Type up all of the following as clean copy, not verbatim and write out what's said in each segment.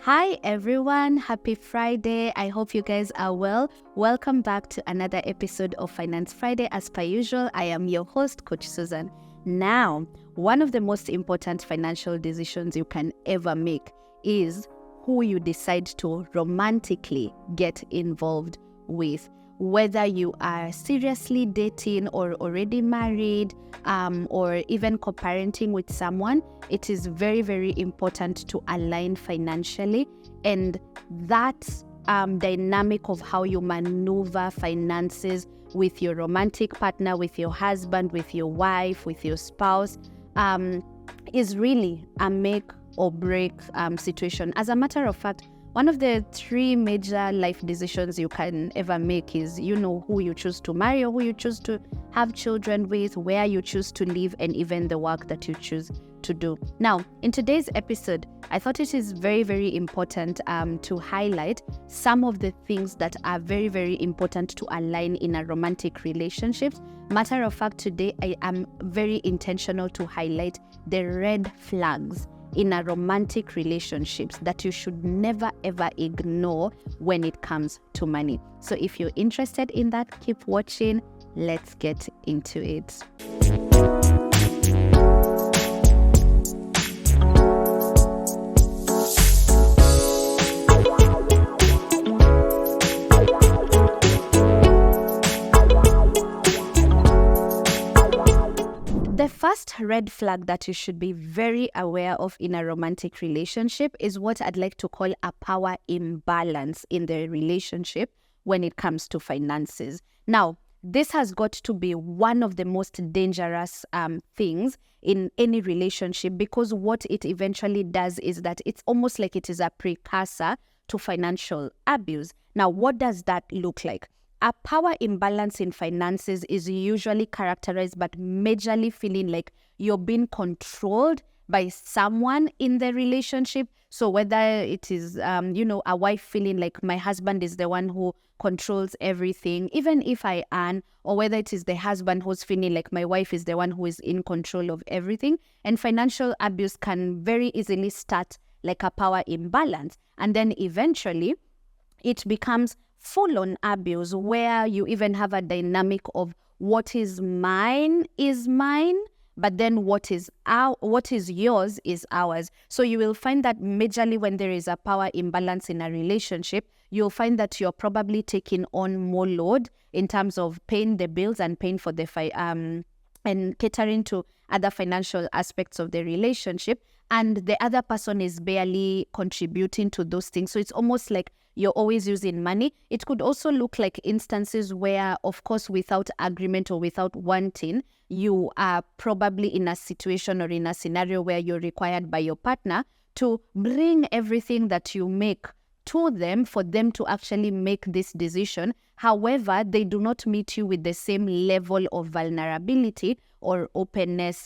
Hi everyone, happy Friday. I hope you guys are well. Welcome back to another episode of Finance Friday. As per usual, I am your host, Coach Susan. Now, one of the most important financial decisions you can ever make is who you decide to romantically get involved with. Whether you are seriously dating or already married, or even co-parenting with someone, it is very, very important to align financially. And that dynamic of how you maneuver finances with your romantic partner, with your husband, with your wife, with your spouse, is really a make or break situation. As a matter of fact, one of the three major life decisions you can ever make is, who you choose to marry or who you choose to have children with, where you choose to live, and even the work that you choose to do. Now, in today's episode, I thought it is very, very important to highlight some of the things that are very, very important to align in a romantic relationship. Matter of fact, today I am very intentional to highlight the red flags in a romantic relationships that you should never ever ignore when it comes to money. So if you're interested in that, keep watching. Let's get into it. The first red flag that you should be very aware of in a romantic relationship is what I'd like to call a power imbalance in the relationship when it comes to finances. Now, this has got to be one of the most dangerous things in any relationship, because what it eventually does is that it's almost like it is a precursor to financial abuse. Now, what does that look like? A power imbalance in finances is usually characterized by majorly feeling like you're being controlled by someone in the relationship. So whether it is, a wife feeling like my husband is the one who controls everything, even if I earn, or whether it is the husband who's feeling like my wife is the one who is in control of everything. And financial abuse can very easily start like a power imbalance. And then eventually it becomes full-on abuse, where you even have a dynamic of what is mine, but then what is yours is ours. So you will find that majorly when there is a power imbalance in a relationship, you'll find that you're probably taking on more load in terms of paying the bills and paying for the and catering to other financial aspects of the relationship, and the other person is barely contributing to those things. So it's almost like you're always using money. It could also look like instances where, of course, without agreement or without wanting, you are probably in a situation or in a scenario where you're required by your partner to bring everything that you make to them for them to actually make this decision. However, they do not meet you with the same level of vulnerability or openness.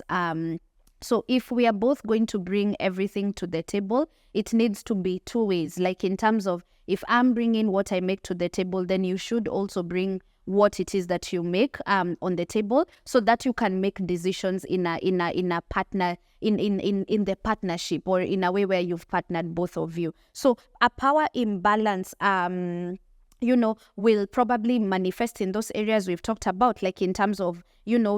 So if we are both going to bring everything to the table, it needs to be two ways. Like in terms of, if I'm bringing what I make to the table, then you should also bring what it is that you make on the table, so that you can make decisions in a partner in the partnership, or in a way where you've partnered both of you. So a power imbalance will probably manifest in those areas we've talked about, like in terms of, all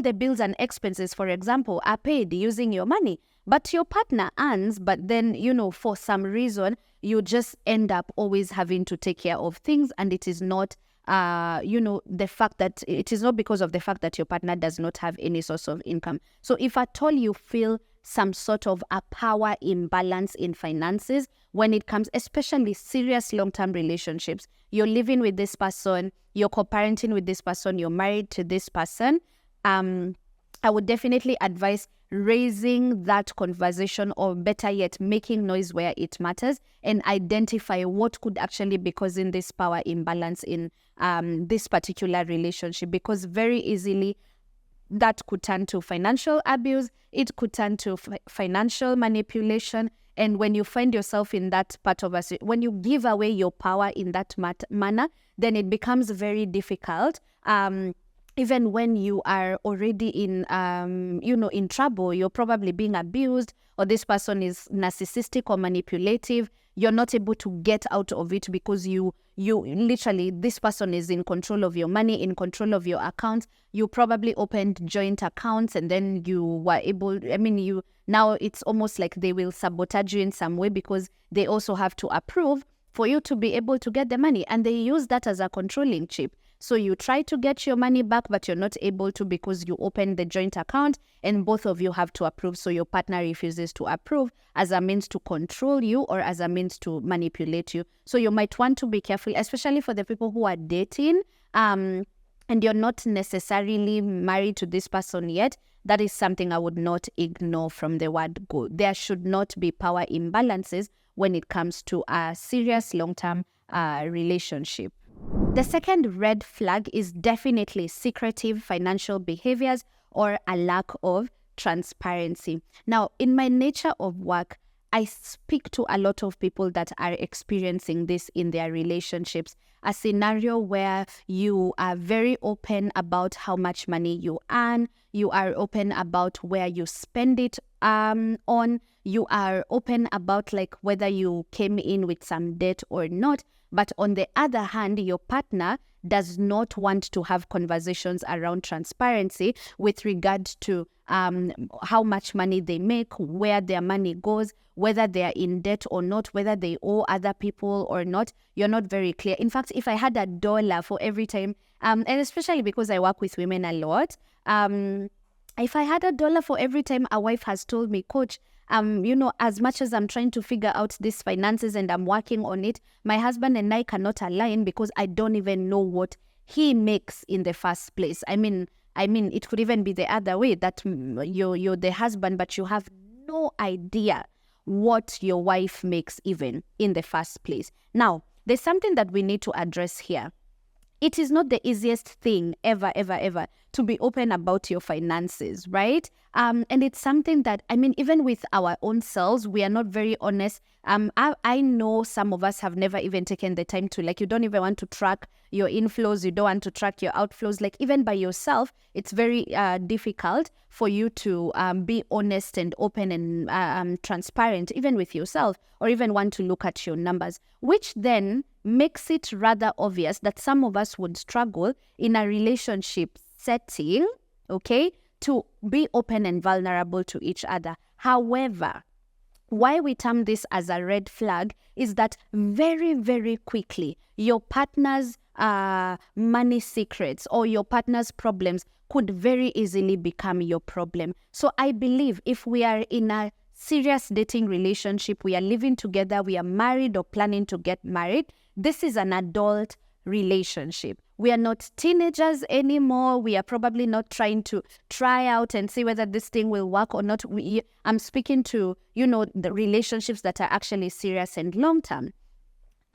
the bills and expenses, for example, are paid using your money, but your partner earns, but then, for some reason, you just end up always having to take care of things, and it is not, the fact that it is not because of the fact that your partner does not have any source of income. So if at all you feel some sort of a power imbalance in finances when it comes, especially serious long-term relationships, you're living with this person, you're co-parenting with this person, you're married to this person, I would definitely advise raising that conversation, or better yet, making noise where it matters, and identify what could actually be causing this power imbalance in this particular relationship, because very easily that could turn to financial abuse, it could turn to financial manipulation. And when you find yourself in that part of us, when you give away your power in that manner, then it becomes very difficult even when you are already in, in trouble, you're probably being abused, or this person is narcissistic or manipulative, you're not able to get out of it because you literally, this person is in control of your money, in control of your accounts. You probably opened joint accounts, and then you were able, now it's almost like they will sabotage you in some way because they also have to approve for you to be able to get the money. And they use that as a controlling chip. So you try to get your money back, but you're not able to because you opened the joint account and both of you have to approve. So your partner refuses to approve as a means to control you or as a means to manipulate you. So you might want to be careful, especially for the people who are dating, and you're not necessarily married to this person yet. That is something I would not ignore from the word go. There should not be power imbalances when it comes to a serious long-term relationship. The second red flag is definitely secretive financial behaviors or a lack of transparency. Now, in my nature of work, I speak to a lot of people that are experiencing this in their relationships. A scenario where you are very open about how much money you earn, you are open about where you spend it on, you are open about like whether you came in with some debt or not. But on the other hand, your partner does not want to have conversations around transparency with regard to how much money they make, where their money goes, whether they are in debt or not, whether they owe other people or not. You're not very clear. In fact, if I had $1 for every time, and especially because I work with women a lot, if I had $1 for every time a wife has told me, Coach, as much as I'm trying to figure out these finances and I'm working on it, my husband and I cannot align because I don't even know what he makes in the first place. I mean, it could even be the other way, that you're the husband, but you have no idea what your wife makes even in the first place. Now, there's something that we need to address here. It is not the easiest thing ever to be open about your finances, right? And it's something that, even with our own selves, we are not very honest. I know some of us have never even taken the time to, you don't even want to track your inflows, you don't want to track your outflows. Even by yourself, it's very difficult for you to be honest and open and transparent, even with yourself, or even want to look at your numbers, which then makes it rather obvious that some of us would struggle in a relationship setting, okay, to be open and vulnerable to each other. However, why we term this as a red flag is that very, very quickly, your partner's money secrets or your partner's problems could very easily become your problem. So I believe if we are in a serious dating relationship, we are living together, we are married or planning to get married, this is an adult relationship. We are not teenagers anymore. We are probably not trying to try out and see whether this thing will work or not. I'm speaking to, the relationships that are actually serious and long-term.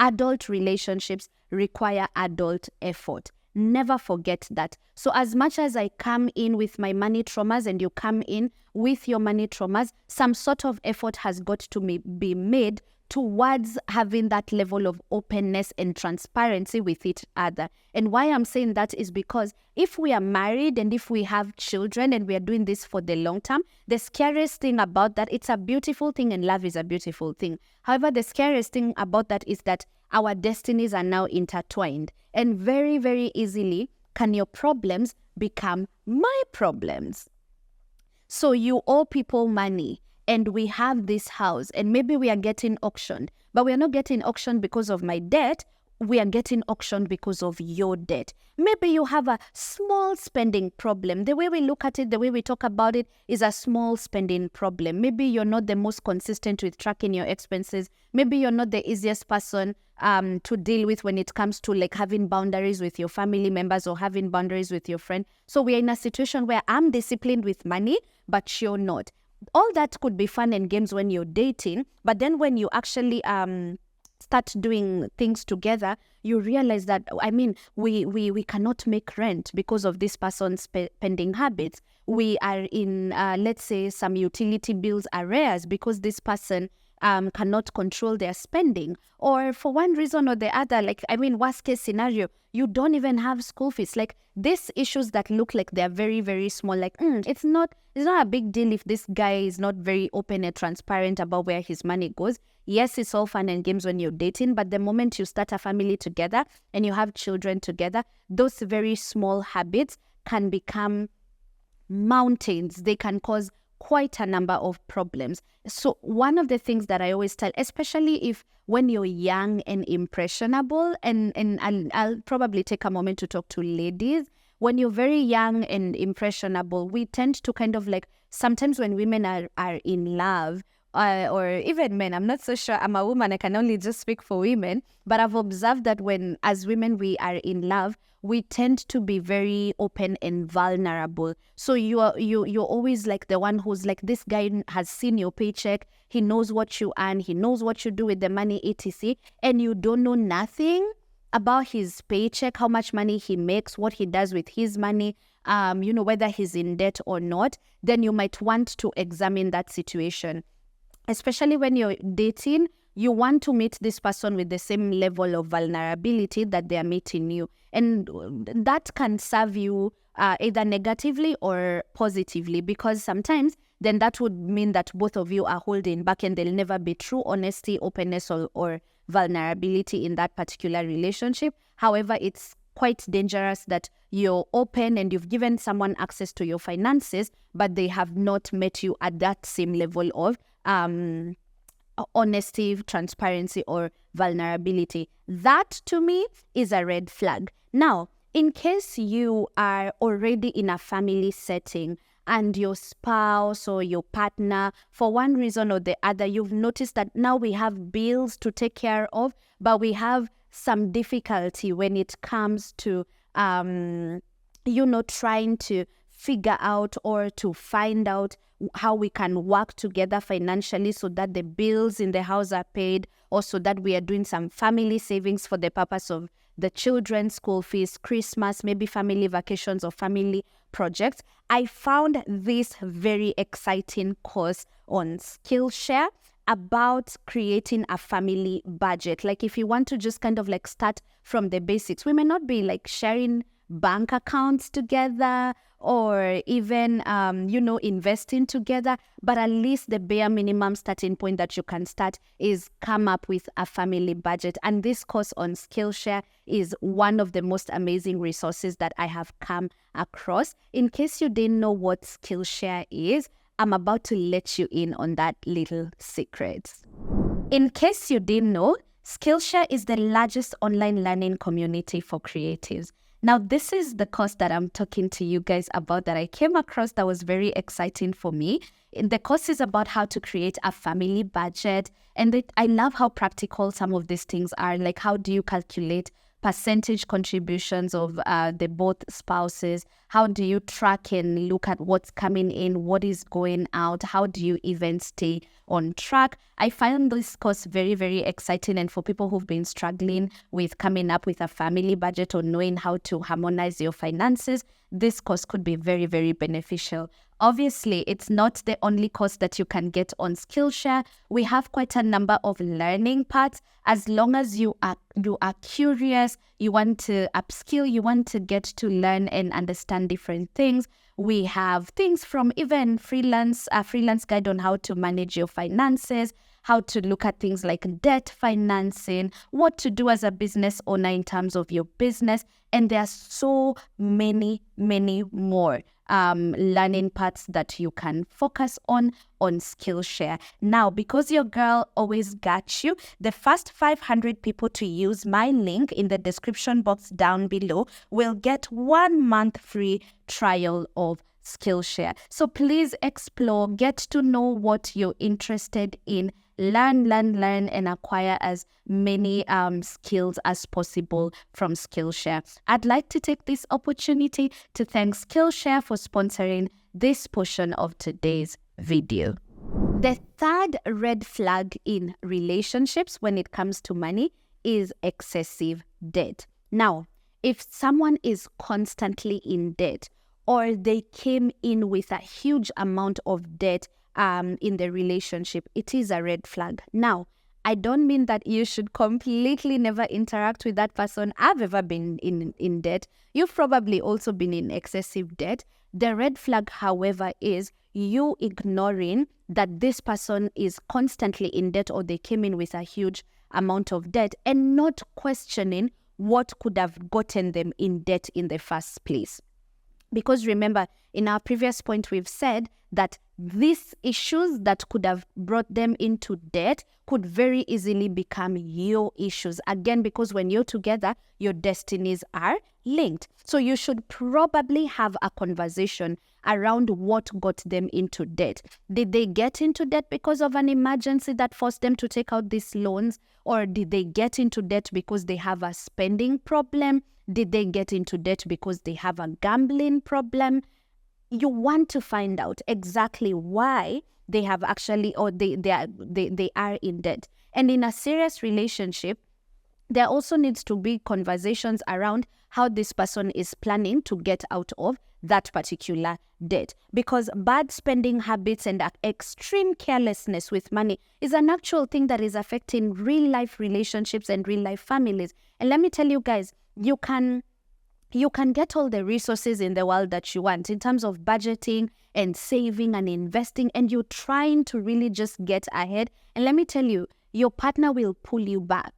Adult relationships require adult effort. Never forget that. So as much as I come in with my money traumas and you come in with your money traumas, some sort of effort has got to be made towards having that level of openness and transparency with each other. And why I'm saying that is because if we are married and if we have children and we are doing this for the long term, the scariest thing about that, it's a beautiful thing and love is a beautiful thing. However, the scariest thing about that is that our destinies are now intertwined, and very, very easily can your problems become my problems. So you owe people money, and we have this house, and maybe we are getting auctioned, but we are not getting auctioned because of my debt. We are getting auctioned because of your debt. Maybe you have a small spending problem. The way we look at it, the way we talk about it is a small spending problem. Maybe you're not the most consistent with tracking your expenses. Maybe you're not the easiest person to deal with when it comes to having boundaries with your family members or having boundaries with your friend. So we are in a situation where I'm disciplined with money, but you're not. All that could be fun and games when you're dating, but then when you actually start doing things together, you realize that, we cannot make rent because of this person's spending habits. We are in, let's say, some utility bills arrears because this person cannot control their spending, or for one reason or the other, like, I mean, worst case scenario, you don't even have school fees. Like, these issues that look like they're very, very small, like, it's not a big deal if this guy is not very open and transparent about where his money goes. Yes, it's all fun and games when you're dating, but the moment you start a family together and you have children together, those very small habits can become mountains. They can cause quite a number of problems. So one of the things that I always tell, especially if when you're young and impressionable, and I'll probably take a moment to talk to ladies. When you're very young and impressionable, we tend to kind of like, sometimes when women are in love, or even men, I'm not so sure, I'm a woman, I can only just speak for women, but I've observed that when, as women, we are in love, we tend to be very open and vulnerable. So you're always like the one who's like, this guy has seen your paycheck, he knows what you earn, he knows what you do with the money, etc. And you don't know nothing about his paycheck, how much money he makes, what he does with his money, whether he's in debt or not. Then you might want to examine that situation. Especially when you're dating, you want to meet this person with the same level of vulnerability that they are meeting you. And that can serve you either negatively or positively, because sometimes then that would mean that both of you are holding back and there'll never be true honesty, openness, or vulnerability in that particular relationship. However, it's quite dangerous that you're open and you've given someone access to your finances, but they have not met you at that same level of honesty, transparency, or vulnerability. That to me is a red flag. Now, in case you are already in a family setting and your spouse or your partner, for one reason or the other, you've noticed that now we have bills to take care of, but we have some difficulty when it comes to trying to figure out or to find out how we can work together financially so that the bills in the house are paid, or so that we are doing some family savings for the purpose of the children's school fees, Christmas, maybe family vacations or family projects. I found this very exciting course on Skillshare about creating a family budget. Like, if you want to just kind of like start from the basics, we may not be like sharing bank accounts together or even, investing together, but at least the bare minimum starting point that you can start is come up with a family budget. And this course on Skillshare is one of the most amazing resources that I have come across. In case you didn't know what Skillshare is, I'm about to let you in on that little secret. In case you didn't know, Skillshare is the largest online learning community for creatives. Now, this is the course that I'm talking to you guys about that I came across that was very exciting for me. The course is about how to create a family budget. And I love how practical some of these things are. Like, how do you calculate percentage contributions of the both spouses? How do you track and look at what's coming in, what is going out? How do you even stay on track? I find this course very, very exciting. And for people who've been struggling with coming up with a family budget or knowing how to harmonize your finances, this course could be very, very beneficial. Obviously, it's not the only course that you can get on Skillshare. We have quite a number of learning paths. As long as you are curious, you want to upskill, you want to get to learn and understand different things. We have things from even a freelance guide on how to manage your finances, how to look at things like debt financing, what to do as a business owner in terms of your business. And there are so many, many more learning paths that you can focus on Skillshare. Now, because your girl always got you, the first 500 people to use my link in the description box down below will get 1 month free trial of Skillshare. So please explore, get to know what you're interested in, learn, and acquire as many skills as possible from Skillshare. I'd like to take this opportunity to thank Skillshare for sponsoring this portion of today's video. The third red flag in relationships when it comes to money is excessive debt. Now, if someone is constantly in debt, or they came in with a huge amount of debt in the relationship, it is a red flag. Now, I don't mean that you should completely never interact with that person. I've ever been in debt. You've probably also been in excessive debt. The red flag, however, is you ignoring that this person is constantly in debt, or they came in with a huge amount of debt, and not questioning what could have gotten them in debt in the first place. Because remember, in our previous point, we've said that these issues that could have brought them into debt could very easily become your issues. Again, because when you're together, your destinies are linked. So you should probably have a conversation around what got them into debt. Did they get into debt because of an emergency that forced them to take out these loans? Or did they get into debt because they have a spending problem? Did they get into debt because they have a gambling problem? You want to find out exactly why they have actually, or they are in debt. And in a serious relationship, there also needs to be conversations around how this person is planning to get out of that particular debt. Because bad spending habits and extreme carelessness with money is an actual thing that is affecting real life relationships and real life families. And let me tell you guys, you can get all the resources in the world that you want in terms of budgeting and saving and investing, and you're trying to really just get ahead. And let me tell you, your partner will pull you back.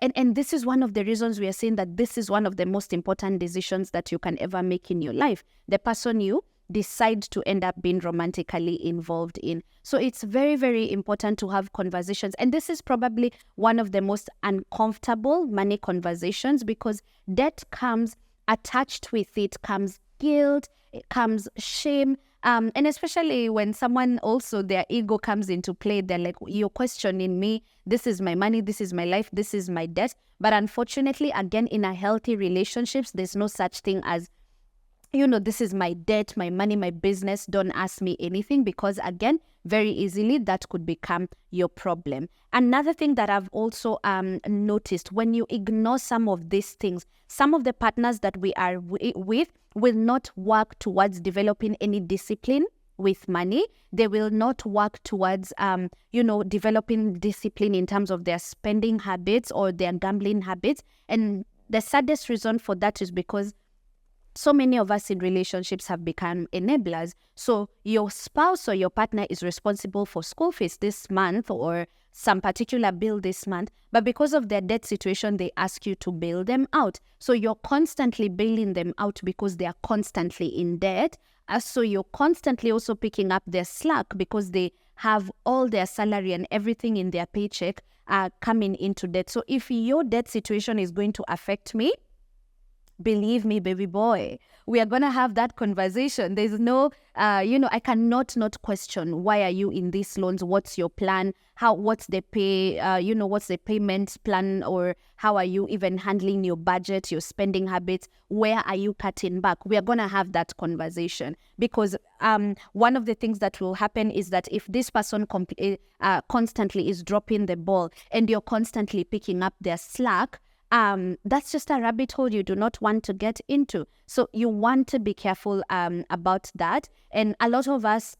And this is one of the reasons we are saying that this is one of the most important decisions that you can ever make in your life. The person you decide to end up being romantically involved in. So it's very, very important to have conversations. And this is probably one of the most uncomfortable money conversations, because debt comes attached with it, comes guilt, it comes shame. And especially when someone also, their ego comes into play, they're like, you're questioning me. This is my money. This is my life. This is my debt. But unfortunately, again, in a healthy relationships, there's no such thing as, this is my debt, my money, my business. Don't ask me anything, because again, very easily that could become your problem. Another thing that I've also noticed, when you ignore some of these things, some of the partners that we are with will not work towards developing any discipline with money. They will not work towards, developing discipline in terms of their spending habits or their gambling habits. And the saddest reason for that is because so many of us in relationships have become enablers. So your spouse or your partner is responsible for school fees this month or some particular bill this month, but because of their debt situation, they ask you to bail them out. So you're constantly bailing them out because they are constantly in debt. So you're constantly also picking up their slack because they have all their salary and everything in their paycheck coming into debt. So if your debt situation is going to affect me, believe me, baby boy, we are going to have that conversation. There's no, I cannot not question, why are you in these loans? What's your plan? What's the what's the payment plan? Or how are you even handling your budget, your spending habits? Where are you cutting back? We are going to have that conversation, because one of the things that will happen is that if this person constantly is dropping the ball and you're constantly picking up their slack, that's just a rabbit hole you do not want to get into. So you want to be careful about that. And a lot of us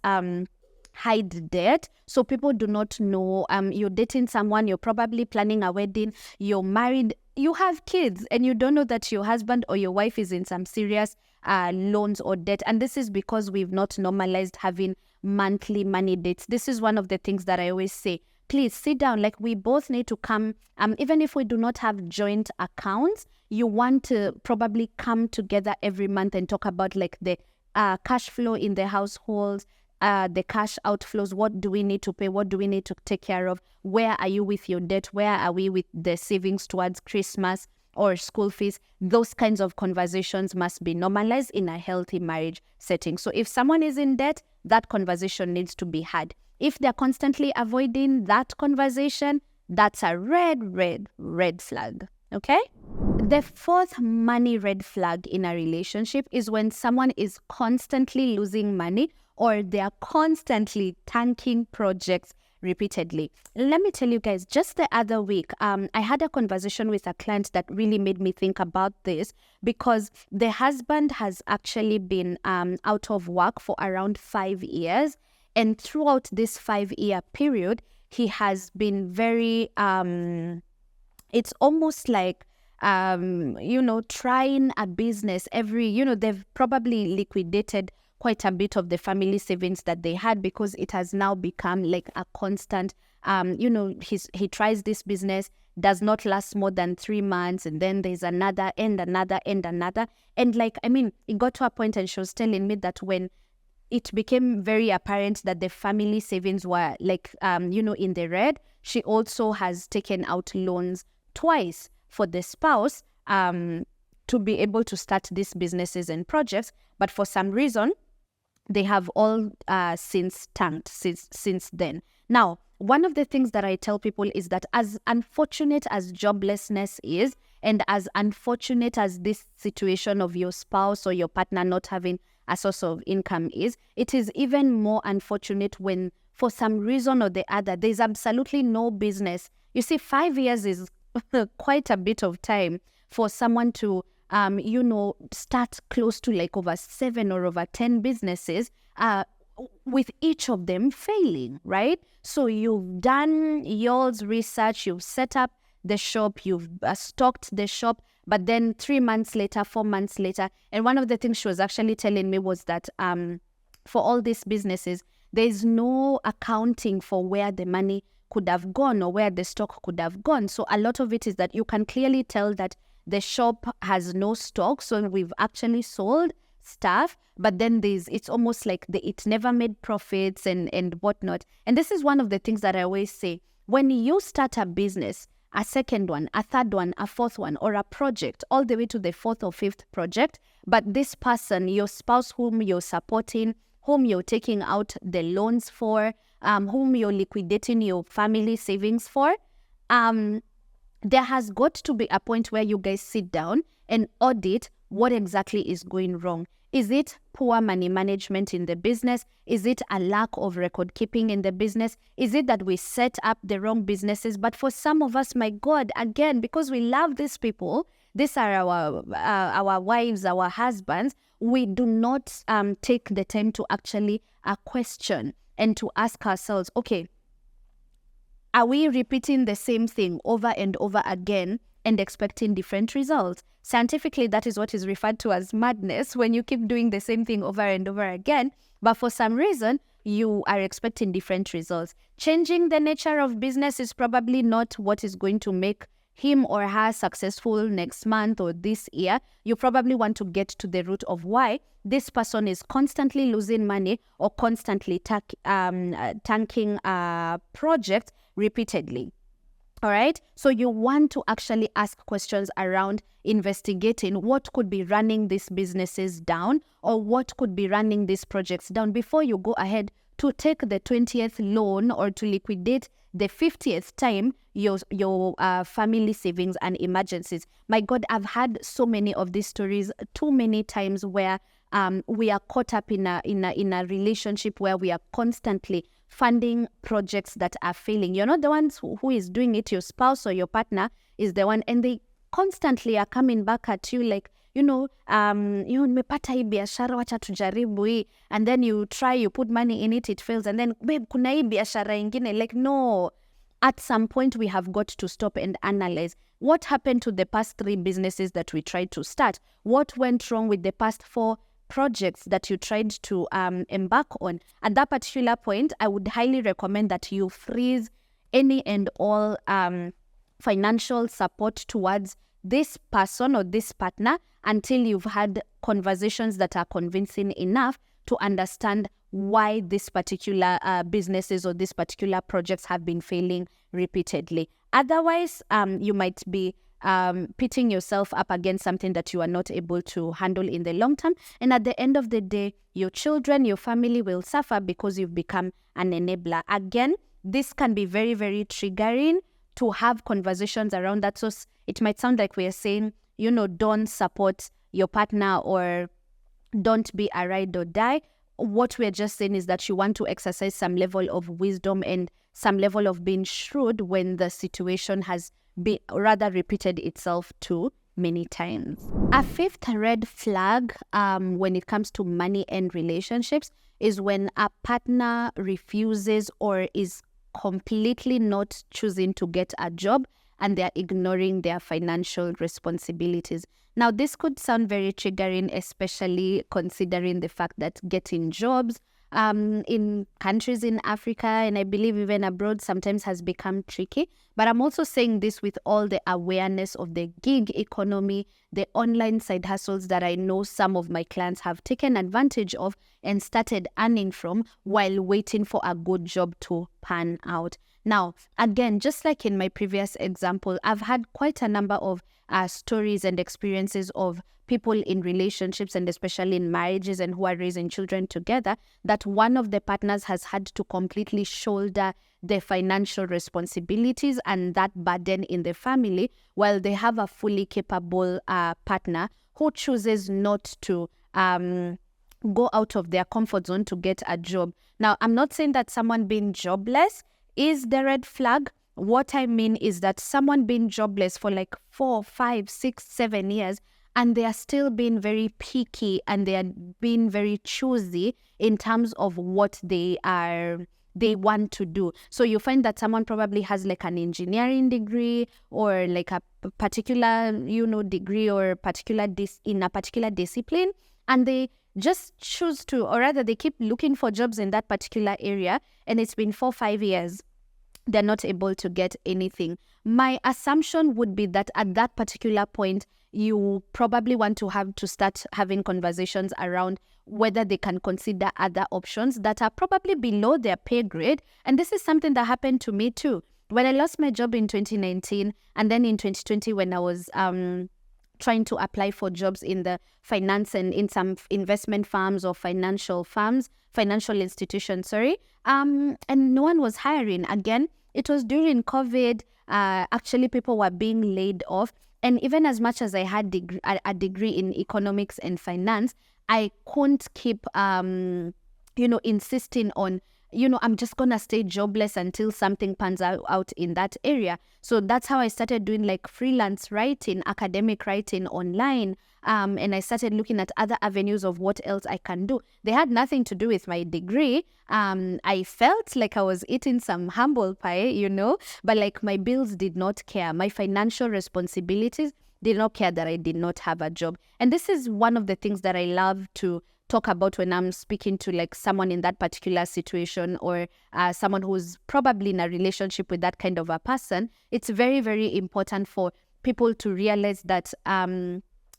hide debt, so people do not know. You're dating someone, you're probably planning a wedding, you're married, you have kids, and you don't know that your husband or your wife is in some serious loans or debt. And this is because we've not normalized having monthly money dates. This is one of the things that I always say. Please sit down. Like, we both need to come, even if we do not have joint accounts, you want to probably come together every month and talk about like the cash flow in the household, the cash outflows. What do we need to pay? What do we need to take care of? Where are you with your debt? Where are we with the savings towards Christmas or school fees? Those kinds of conversations must be normalized in a healthy marriage setting. So if someone is in debt, that conversation needs to be had. If they're constantly avoiding that conversation, that's a red flag, okay? The fourth money red flag in a relationship is when someone is constantly losing money or they are constantly tanking projects repeatedly. Let me tell you guys, just the other week, I had a conversation with a client that really made me think about this, because the husband has actually been out of work for around 5 years. And throughout this 5-year period, he has been very, it's almost like, trying a business they've probably liquidated quite a bit of the family savings that they had, because it has now become like a constant, he tries this business, does not last more than 3 months, and then there's another and another and another. And it got to a point, and she was telling me that when it became very apparent that the family savings were in the red, she also has taken out loans twice for the spouse to be able to start these businesses and projects. But for some reason, they have all since tanked since then. Now, one of the things that I tell people is that as unfortunate as joblessness is, and as unfortunate as this situation of your spouse or your partner not having a source of income is, it is even more unfortunate when, for some reason or the other, there's absolutely no business. You see, 5 years is quite a bit of time for someone to, start close to like over 7 or over 10 businesses, with each of them failing, right? So you've done yours research, you've set up the shop, you've stocked the shop, but then 3 months later, 4 months later, and one of the things she was actually telling me was that for all these businesses, there's no accounting for where the money could have gone or where the stock could have gone. So a lot of it is that you can clearly tell that the shop has no stock, so we've actually sold stuff, but then it's almost like it never made profits and whatnot. And this is one of the things that I always say: when you start a business, a second one, a third one, a fourth one, or a project, all the way to the 4th or 5th project, but this person, your spouse whom you're supporting, whom you're taking out the loans for, whom you're liquidating your family savings for, there has got to be a point where you guys sit down and audit what exactly is going wrong. Is it poor money management in the business? Is it a lack of record keeping in the business? Is it that we set up the wrong businesses? But for some of us, my God, again, because we love these people, these are our wives, our husbands, we do not take the time to actually question and to ask ourselves, okay, are we repeating the same thing over and over again and expecting different results? Scientifically, that is what is referred to as madness, when you keep doing the same thing over and over again, but for some reason, you are expecting different results. Changing the nature of business is probably not what is going to make him or her successful next month or this year. You probably want to get to the root of why this person is constantly losing money or constantly tanking projects repeatedly. All right. So you want to actually ask questions around investigating what could be running these businesses down, or what could be running these projects down, before you go ahead to take the 20th loan or to liquidate the 50th time your family savings and emergencies. My God, I've had so many of these stories too many times where we are caught up in a relationship where we are constantly funding projects that are failing. You're not the ones who is doing it. Your spouse or your partner is the one, and they constantly are coming back at you like, nimepata hii biashara, wacha tujaribu hii, and then you try, you put money in it, it fails, and then babe, kuna hii biashara ingine. Like, no. At some point, we have got to stop and analyze what happened to the past 3 businesses that we tried to start. What went wrong with the past 4 projects that you tried to embark on? At that particular point, I would highly recommend that you freeze any and all financial support towards this person or this partner until you've had conversations that are convincing enough to understand why this particular businesses or these particular projects have been failing repeatedly. Otherwise, you might be pitting yourself up against something that you are not able to handle in the long term. And at the end of the day, your children, your family will suffer because you've become an enabler. Again, this can be very, very triggering to have conversations around that. So it might sound like we are saying, don't support your partner or don't be a ride or die. What we're just saying is that you want to exercise some level of wisdom and some level of being shrewd when the situation has been rather repeated itself too many times. A fifth red flag when it comes to money and relationships is when a partner refuses or is completely not choosing to get a job and they're ignoring their financial responsibilities. Now, this could sound very triggering, especially considering the fact that getting jobs in countries in Africa, and I believe even abroad, sometimes has become tricky. But I'm also saying this with all the awareness of the gig economy, the online side hustles that I know some of my clients have taken advantage of and started earning from while waiting for a good job to pan out. Now, again, just like in my previous example, I've had quite a number of stories and experiences of people in relationships and especially in marriages and who are raising children together, that one of the partners has had to completely shoulder the financial responsibilities and that burden in the family, while they have a fully capable partner who chooses not to go out of their comfort zone to get a job. Now, I'm not saying that someone being jobless is the red flag. What I mean is that someone being jobless for like 4, 5, 6, 7 years, and they are still being very picky and they are being very choosy in terms of what they want to do. So you find that someone probably has like an engineering degree or like a particular, degree or in a particular discipline, and they just choose to, or rather they keep looking for jobs in that particular area, and it's been 4, 5 years. They're not able to get anything. My assumption would be that at that particular point, you probably want to start having conversations around whether they can consider other options that are probably below their pay grade. And this is something that happened to me too. When I lost my job in 2019, and then in 2020 when I was trying to apply for jobs in the finance and in some investment firms or financial institutions, and no one was hiring. Again, it was during COVID. Actually, people were being laid off. And even as much as I had a degree in economics and finance, I couldn't keep, insisting on, I'm just going to stay jobless until something pans out in that area. So that's how I started doing like freelance writing, academic writing online. And I started looking at other avenues of what else I can do. They had nothing to do with my degree. I felt like I was eating some humble pie, but like my bills did not care. My financial responsibilities did not care that I did not have a job. And this is one of the things that I love to talk about when I'm speaking to like someone in that particular situation or someone who's probably in a relationship with that kind of a person. It's very, very important for people to realize that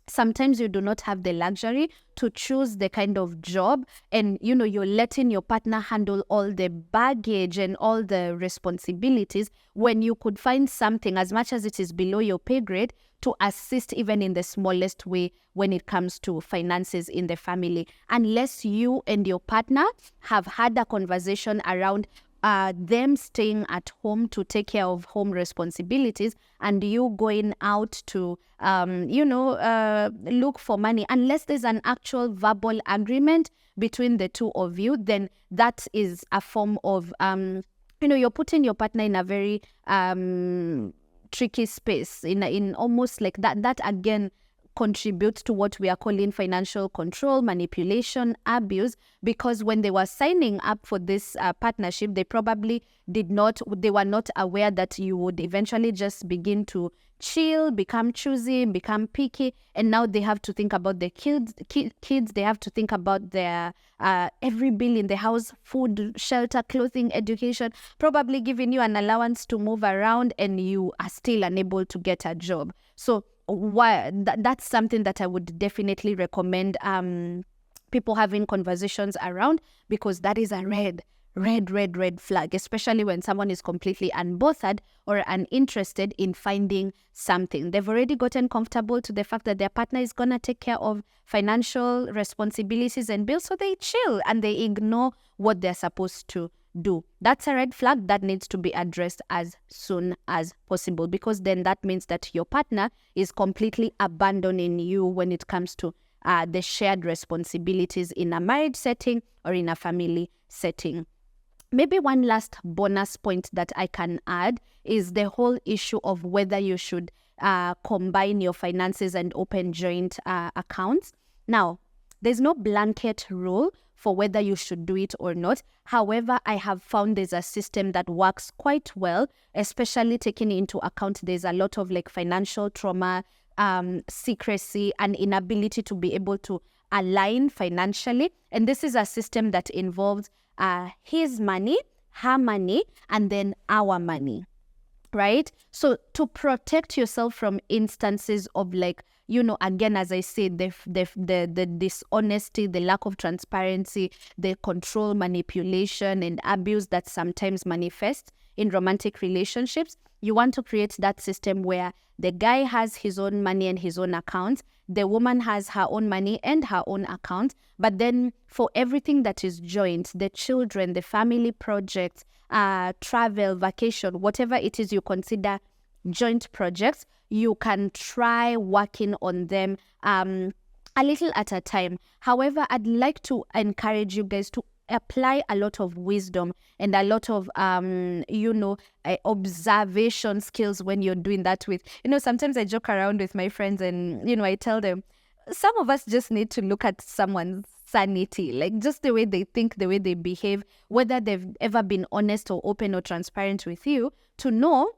sometimes you do not have the luxury to choose the kind of job, and you're letting your partner handle all the baggage and all the responsibilities when you could find something, as much as it is below your pay grade, to assist even in the smallest way when it comes to finances in the family. Unless you and your partner have had a conversation around them staying at home to take care of home responsibilities and you going out to, look for money, unless there's an actual verbal agreement between the two of you, then that is a form of, you're putting your partner in a very tricky space, in almost like that again contributes to what we are calling financial control, manipulation, abuse, because when they were signing up for this partnership, they were not aware that you would eventually just begin to chill, become choosy, become picky, and now they have to think about the kids, they have to think about their every bill in the house, food, shelter, clothing, education, probably giving you an allowance to move around, and you are still unable to get a job. So that's something that I would definitely recommend people having conversations around, because that is a red flag, especially when someone is completely unbothered or uninterested in finding something. They've already gotten comfortable to the fact that their partner is going to take care of financial responsibilities and bills, so they chill and they ignore what they're supposed to do. That's a red flag that needs to be addressed as soon as possible, because then that means that your partner is completely abandoning you when it comes to the shared responsibilities in a marriage setting or in a family setting. maybe one last bonus point that I can add is the whole issue of whether you should combine your finances and open joint accounts. Now, there's no blanket rule for whether you should do it or not. However, I have found there's a system that works quite well, especially taking into account there's a lot of like financial trauma, secrecy, and inability to be able to align financially. And this is a system that involves his money, her money, and then our money, right? So to protect yourself from instances of like, again, as I said, the dishonesty, the lack of transparency, the control, manipulation, and abuse that sometimes manifests in romantic relationships, you want to create that system where the guy has his own money and his own account, the woman has her own money and her own account, but then for everything that is joint, the children, the family projects, travel, vacation, whatever it is you consider joint projects, you can try working on them a little at a time. However, I'd like to encourage you guys to apply a lot of wisdom and a lot of observation skills when you're doing that with, sometimes I joke around with my friends and, I tell them, some of us just need to look at someone's sanity, like just the way they think, the way they behave, whether they've ever been honest or open or transparent with you, to know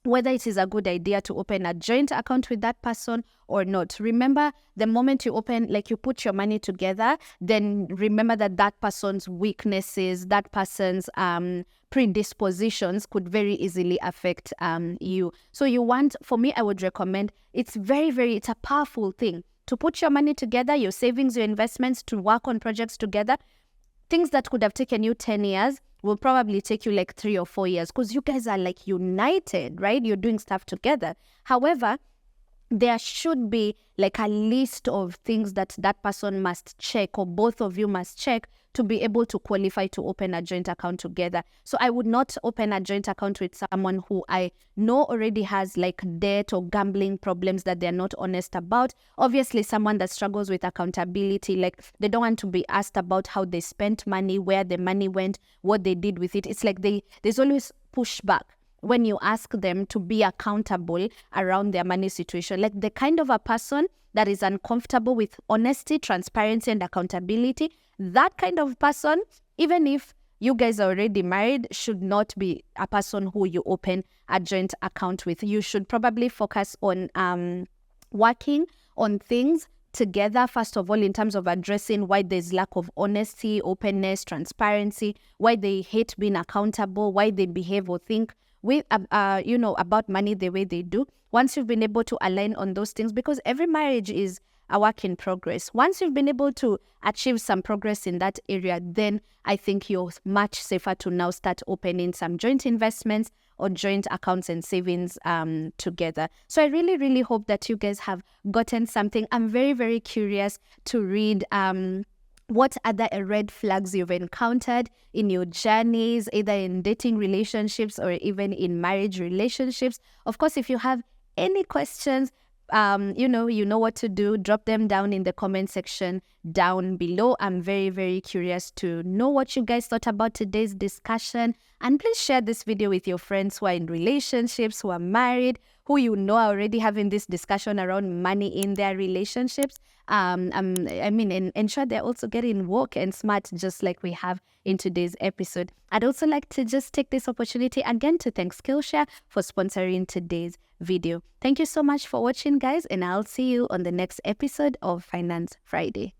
whether it is a good idea to open a joint account with that person or not. Remember, the moment you open, like you put your money together, then remember that person's weaknesses, that person's predispositions could very easily affect you. So for me, I would recommend, it's a powerful thing to put your money together, your savings, your investments, to work on projects together. Things that could have taken you 10 years will probably take you like 3 or 4 years because you guys are like united, right? You're doing stuff together. However, there should be like a list of things that person must check, or both of you must check, to be able to qualify to open a joint account together. So I would not open a joint account with someone who I know already has like debt or gambling problems that they're not honest about. Obviously, someone that struggles with accountability, like they don't want to be asked about how they spent money, where the money went, what they did with it. It's like there's always pushback when you ask them to be accountable around their money situation. Like the kind of a person that is uncomfortable with honesty, transparency, and accountability, that kind of person, even if you guys are already married, should not be a person who you open a joint account with. You should probably focus on working on things together, first of all, in terms of addressing why there's lack of honesty, openness, transparency, why they hate being accountable, why they behave or think about money the way they do. Once you've been able to align on those things, because every marriage is a work in progress. Once you've been able to achieve some progress in that area, then I think you're much safer to now start opening some joint investments or joint accounts and savings together. So I really, really hope that you guys have gotten something. I'm very, very curious to read what other red flags you've encountered in your journeys, either in dating relationships or even in marriage relationships. Of course, if you have any questions, you know what to do. Drop them down in the comment section down below. I'm very, very curious to know what you guys thought about today's discussion. And please share this video with your friends who are in relationships, who are married, who are already having this discussion around money in their relationships. And ensure they're also getting woke and smart, just like we have in today's episode. I'd also like to just take this opportunity again to thank Skillshare for sponsoring today's video. Thank you so much for watching, guys, and I'll see you on the next episode of Finance Friday.